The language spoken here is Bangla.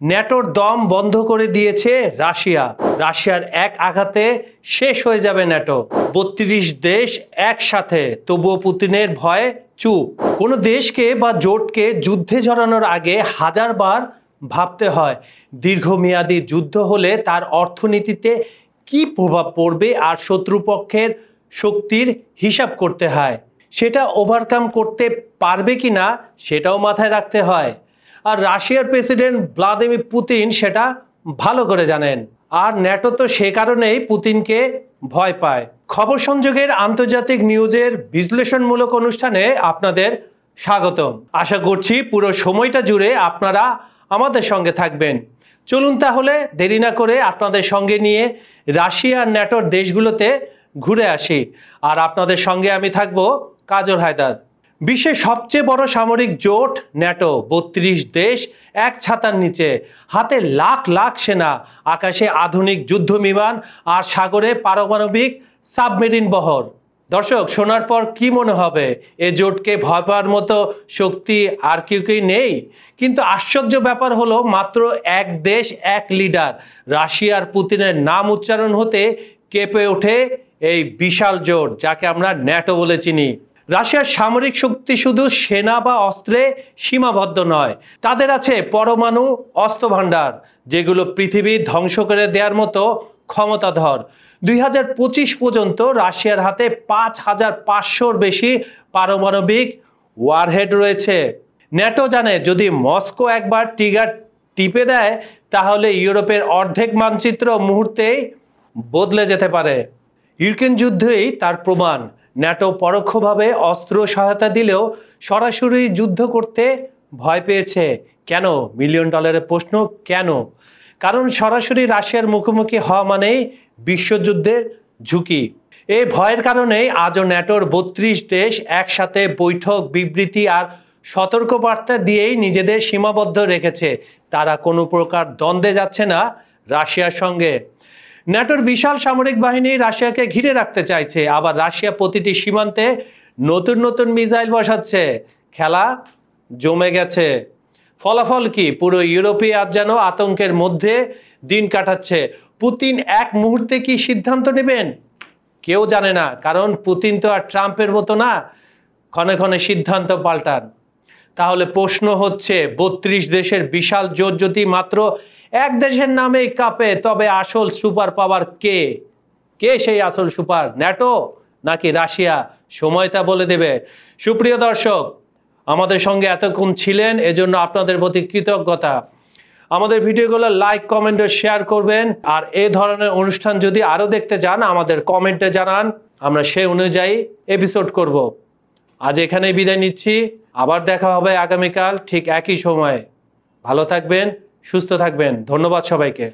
ন্যাটোর দম বন্ধ করে দিয়েছে রাশিয়া। রাশিয়ার এক আঘাতে শেষ হয়ে যাবে ন্যাটো। ৩২ দেশ একসাথে, তবুও পুতিনের ভয়ে চুপ। কোনো দেশকে বা জোটকে যুদ্ধে জড়ানোর আগে হাজারবার ভাবতে হয় দীর্ঘমেয়াদী যুদ্ধ হলে তার অর্থনীতিতে কি প্রভাব পড়বে, আর শত্রুপক্ষের শক্তির হিসাব করতে হয়। সেটা ওভারকাম করতে পারবে কিনা সেটাও মাথায় রাখতে হয়। আর রাশিয়ার প্রেসিডেন্ট ভ্লাদিমির পুতিন সেটা ভালো করে জানেন। আর ন্যাটো তো সে কারণেই পুতিনকে ভয় পায়। খবর সংযোগের আন্তর্জাতিক নিউজের বিশ্লেষণমূলক অনুষ্ঠানে আপনাদের স্বাগতম। আশা করছি পুরো সময়টা জুড়ে আপনারা আমাদের সঙ্গে থাকবেন। চলুন তাহলে দেরি না করে আপনাদের সঙ্গে নিয়ে রাশিয়া আর ন্যাটোর দেশগুলোতে ঘুরে আসি। আর আপনাদের সঙ্গে আমি থাকব কাজল হায়দার। বিশ্বের সবচেয়ে বড় সামরিক জোট ন্যাটো, ৩২ দেশ এক ছাতার নিচে, হাতে লাখ লাখ সেনা, আকাশে আধুনিক যুদ্ধ বিমান আর সাগরে পারমাণবিক সাবমেরিন বহর। দর্শক, শোনার পর কি মনে হবে? এ জোটকে ভয় পাওয়ার মতো শক্তি আর কেউ নেই। কিন্তু আশ্চর্য ব্যাপার হলো, মাত্র এক দেশ, এক লিডার, রাশিয়ার পুতিনের নাম উচ্চারণ হতে কেঁপে ওঠে এই বিশাল জোট, যাকে আমরা ন্যাটো বলে চিনি। রাশিয়ার সামরিক শক্তি শুধু সেনা বা অস্ত্রে সীমাবদ্ধ নয়, তাদের আছে পরমাণু অস্ত্র ভাণ্ডার, যেগুলো পৃথিবী ধ্বংস করে দেওয়ার মতো ক্ষমতাধর। 2025 পর্যন্ত রাশিয়ার হাতে 5500-র বেশি পারমাণবিক ওয়ারহেড রয়েছে। ন্যাটো জানে, যদি মস্কো একবার ট্রিগার টিপে দেয় তাহলে ইউরোপের অর্ধেক মানচিত্র মুহূর্তেই বদলে যেতে পারে। ইউক্রেন যুদ্ধেই তার প্রমাণ। ন্যাটো পরোক্ষভাবে অস্ত্র সহায়তা দিলেও সরাসরি যুদ্ধ করতে ভয় পেয়েছে। কেন? $মিলিয়ন প্রশ্ন। কেন? কারণ সরাসরি রাশিয়ার মুখোমুখি হওয়া মানেই বিশ্বযুদ্ধের ঝুঁকি। এই ভয়ের কারণেই আজও ন্যাটোর ৩২ দেশ একসাথে বৈঠক, বিবৃতি আর সতর্কবার্তা দিয়েই নিজেদের সীমাবদ্ধ রেখেছে। তারা কোনো প্রকার দ্বন্দ্বে যাচ্ছে না রাশিয়ার সঙ্গে। ন্যাটোর বিশাল সামরিক বাহিনী রাশিয়াকে ঘিরে রাখতে চাইছে, আবার রাশিয়া প্রতিটি সীমান্তে নতুন নতুন মিসাইল বসাচ্ছে। খেলা জমে গেছে। ফলাফল কি? পুরো ইউরোপে আজ যেন আতঙ্কের মধ্যে দিন কাটাচ্ছে। পুতিন এক মুহূর্তে কি সিদ্ধান্ত নেবেন কেউ জানে না, কারণ পুতিন তো আর ট্রাম্পের মতো না, ক্ষণে ক্ষণে সিদ্ধান্ত পাল্টান। তাহলে প্রশ্ন হচ্ছে, ৩২ দেশের বিশাল জোট যদি মাত্র এক দেশের নামেই কাঁপে, তবে আসল সুপার পাওয়ার কে? কে সেই আসল সুপার? ন্যাটো নাকি রাশিয়া? সময় তা বলে দেবে। সুপ্রিয় দর্শক, আমাদের সঙ্গে এতক্ষণ ছিলেন, এজন্য আপনাদের প্রতি কৃতজ্ঞতা। আমাদের ভিডিওগুলো লাইক, কমেন্ট ও শেয়ার করবেন। আর এই ধরনের অনুষ্ঠান যদি আরও দেখতে চান আমাদের কমেন্টে জানান, আমরা সেই অনুযায়ী এপিসোড করব। আজ এখানেই বিদায় নিচ্ছি। আবার দেখা হবে আগামীকাল ঠিক একই সময়ে। ভালো থাকবেন, সুস্থ থাকবেন। ধন্যবাদ সবাইকে।